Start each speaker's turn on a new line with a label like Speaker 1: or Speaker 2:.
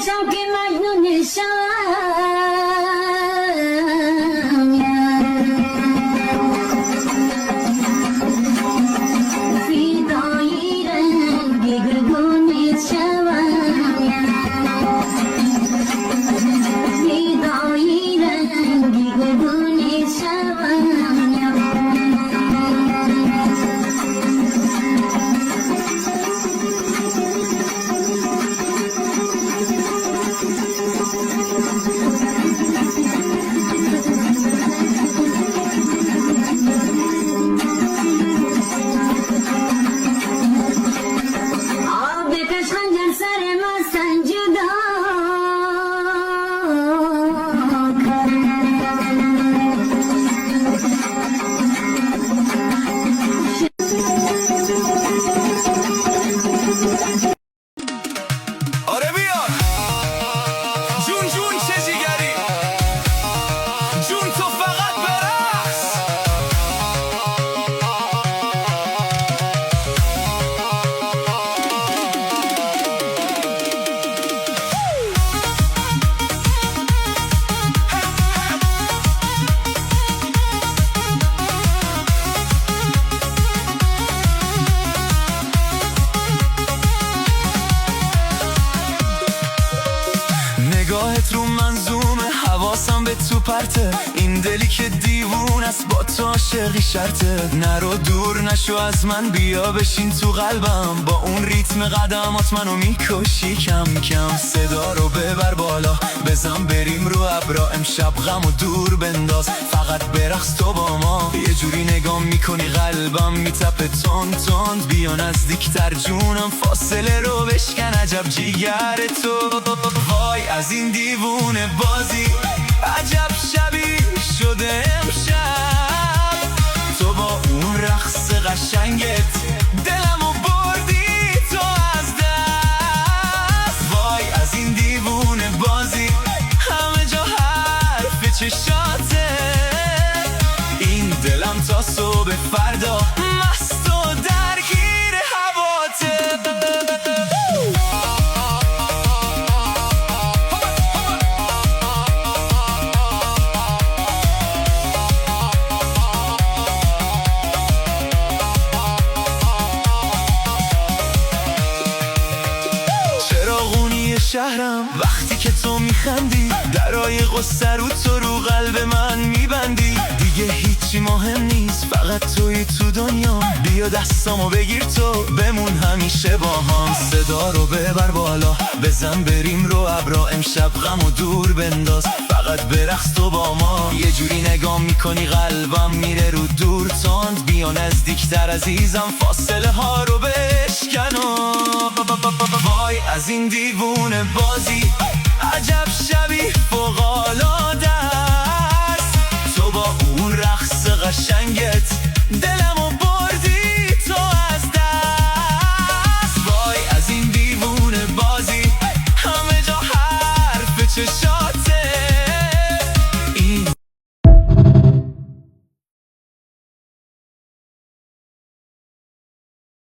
Speaker 1: باشم که مجنونشم فدای رنگ گلگون شوم فدای رنگ گلگون شوم
Speaker 2: نگاهت رو منظومه، حواسم به تو پرته، این دلی که دیوون است با تو عاشقی شرطه. نرو دور نشو از من، بیا بشین تو قلبم، با اون ریتم قدمات منو میکشی کم کم. صدا رو ببر بالا، بزن بریم رو ابرا، امشب غمو دور بنداز، فقط برقص تو با ما. یه جوری نگام میکنی قلبم میتپه تند تند، بیا نزدیکتر جونم، فاصله رو بشکن، عجب جیگر تو. وای از این دیوونه بازی، عجب شبی شده امشب، تو با اون رقص قشنگت دلمو بردی تو از دست. وای از این دیوونه بازی، همه جا حرف چشاته، این دلم تا صبح فردا مست و درگیر هواته. شهرم وقتی که تو میخندی، درای غصه رو تو رو قلب من میبندی، دیگه هیچی مهم نیست، فقط توی تو دنیا. بیا دستامو بگیر تو، بمون همیشه با هم. صدا رو ببر بالا، بزن بریم رو ابرا، امشب غمو دور بنداز، فقط برقص تو با ما. یه جوری نگام میکنی قلبم میره رو دور تند، بیا نزدیکتر عزیزم، فاصله ها رو بشکن. وای از این دیوونه بازی، عجب شبی فوق‌العاده